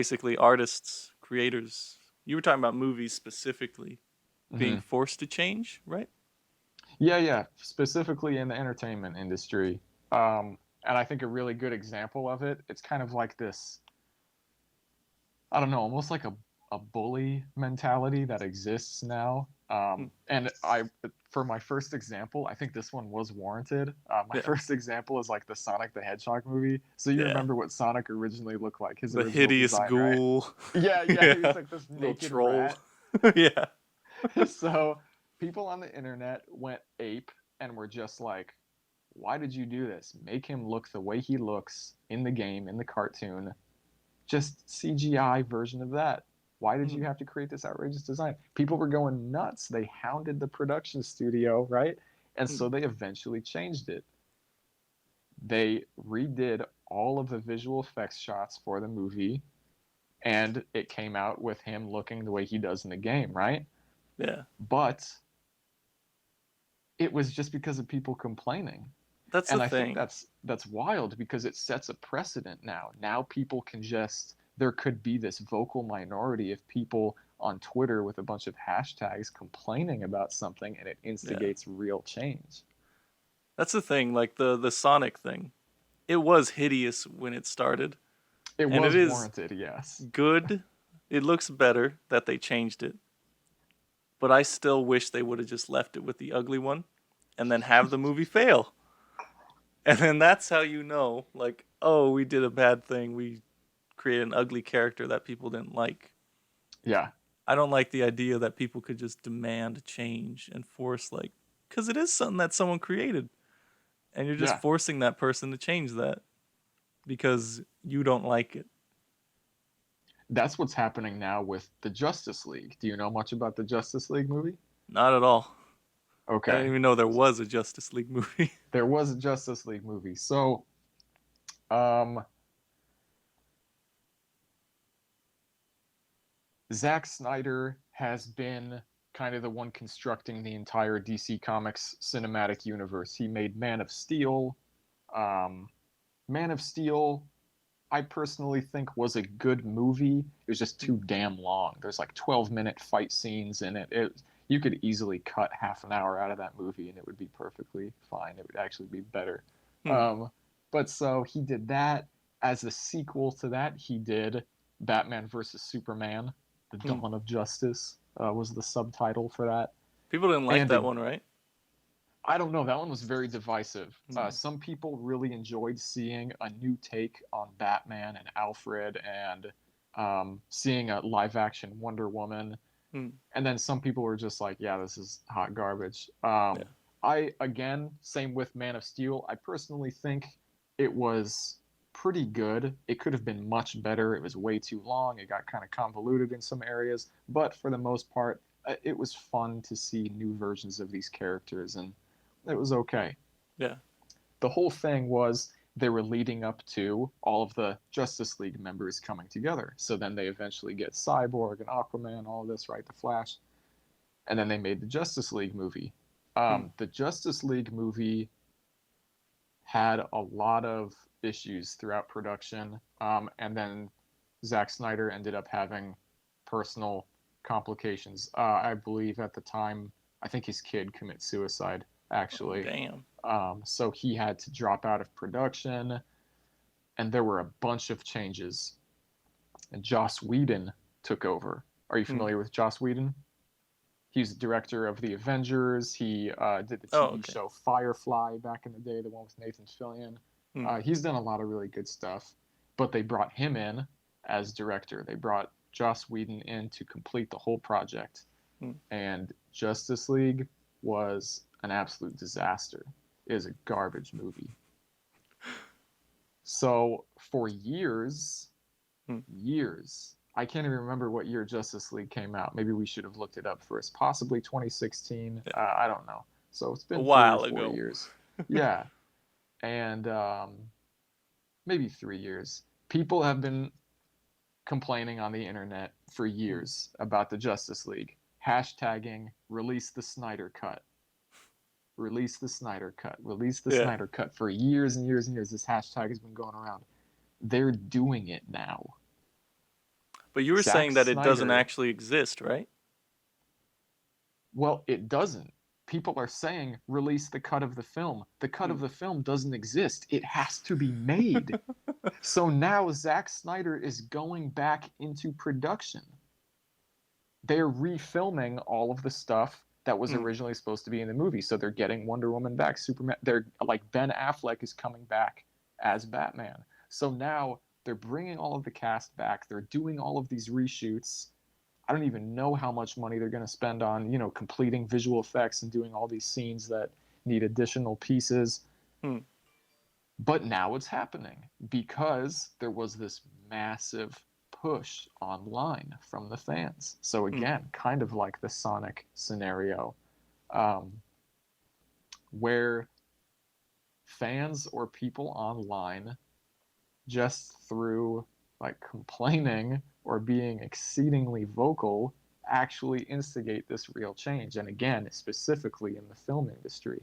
basically artists, creators. You were talking about movies specifically being Hmm. forced to change, right? Yeah, yeah, specifically in the entertainment industry. And I think a really good example of it, it's kind of like this, I don't know, almost like a bully mentality that exists now. Hmm. And for my first example, I think this one was warranted. My Yeah, first example is like the Sonic the Hedgehog movie. So you yeah. remember what Sonic originally looked like, his The original hideous design, right? ghoul. Yeah, yeah, he was Yeah, like this little naked troll. rat. Yeah. So people on the internet went ape and were just like, why did you do this? Make him look the way he looks in the game, in the cartoon. Just CGI version of that. Why did Hmm. you have to create this outrageous design? People were going nuts. They hounded the production studio, right? And Hmm. so they eventually changed it. They redid all of the visual effects shots for the movie, and it came out with him looking the way he does in the game, right? Yeah. But it was just because of people complaining. That's the And I think thing. that's wild because it sets a precedent now. Now people can just there could be this vocal minority of people on Twitter with a bunch of hashtags complaining about something and it Yeah. instigates real change. That's the thing. Like the Sonic thing. It was hideous when it started, It and it was is warranted, yes. good. It looks better that they changed it, but I still wish they would have just left it with the ugly one, and then have the movie fail. And then that's how you know, like, oh, we did a bad thing. We created an ugly character that people didn't like. Yeah. I don't like the idea that people could just demand change and force, like, because it is something that someone created, and you're just Yeah. forcing that person to change that because you don't like it. That's what's happening now with the Justice League. Do you know much about the Justice League movie? Not at all. I didn't Okay. even know there was a Justice League movie. There was a Justice League movie. So, um Zack Snyder has been kind of the one constructing the entire DC Comics cinematic universe. He made Man of Steel. Um, Man of Steel, I personally think was a good movie. It was just too damn long. There's like 12-minute fight scenes in it. You could easily cut half an hour out of that movie and it would be perfectly fine. It would actually be better. Hmm. Um, but so he did that. As a sequel to that, he did Batman versus Superman: The Hmm. Dawn of Justice was the subtitle for that. People didn't like And that one, right? I don't know, that one was very divisive. Hmm. Some people really enjoyed seeing a new take on Batman and Alfred and seeing a live action Wonder Woman. Hmm. And then some people were just like, yeah, this is hot garbage. Yeah. Again, same with Man of Steel. I personally think it was pretty good. It could have been much better. It was way too long. It got kind of convoluted in some areas, but for the most part, it was fun to see new versions of these characters, and it was okay. Yeah. The whole thing was they were leading up to all of the Justice League members coming together. So then they eventually get Cyborg and Aquaman, all of this, right? The Flash, and then they made the Justice League movie. Hmm. The Justice League movie had a lot of issues throughout production, and then Zack Snyder ended up having personal complications. I believe at the time, I think his kid commits suicide Oh, actually. damn. So he had to drop out of production, and there were a bunch of changes. And Joss Whedon took over. Are you Hmm. familiar with Joss Whedon? He's the director of the Avengers. He did the Oh, TV okay. show Firefly back in the day, the one with Nathan Fillion. Hmm. He's done a lot of really good stuff, but they brought him in as director. They brought Joss Whedon in to complete the whole project, Hmm. and Justice League was an absolute disaster. It is a garbage movie. So for Hmm. years, I can't even remember what year Justice League came out. Maybe we should have looked it up first. Possibly 2016. Yeah. I don't know. So it's A been three or while four ago. years. Yeah, and maybe 3 years. People have been complaining on the internet for Hmm. years about the Justice League. Hashtagging release the Snyder cut. Release the Snyder cut. Release the Yeah. Snyder cut. For years and years and years, this hashtag has been going around. They're doing it now. But you were Zack saying that it doesn't Snyder, actually exist, right? well, it doesn't. People are saying release the cut of the film. The cut Hmm. of the film doesn't exist. It has to be made. So now Zack Snyder is going back into production. They're refilming all of the stuff that was Hmm. originally supposed to be in the movie. So they're getting Wonder Woman back, Superman. They're like Ben Affleck is coming back as Batman. So now they're bringing all of the cast back. They're doing all of these reshoots. I don't even know how much money they're going to spend on, completing visual effects and doing all these scenes that need additional pieces. Hmm. But now it's happening because there was this massive push online from the fans. So Hmm. again, kind of like the Sonic scenario, um, where fans or people online, just through like complaining or being exceedingly vocal, actually instigate this real change. And again, specifically in the film industry.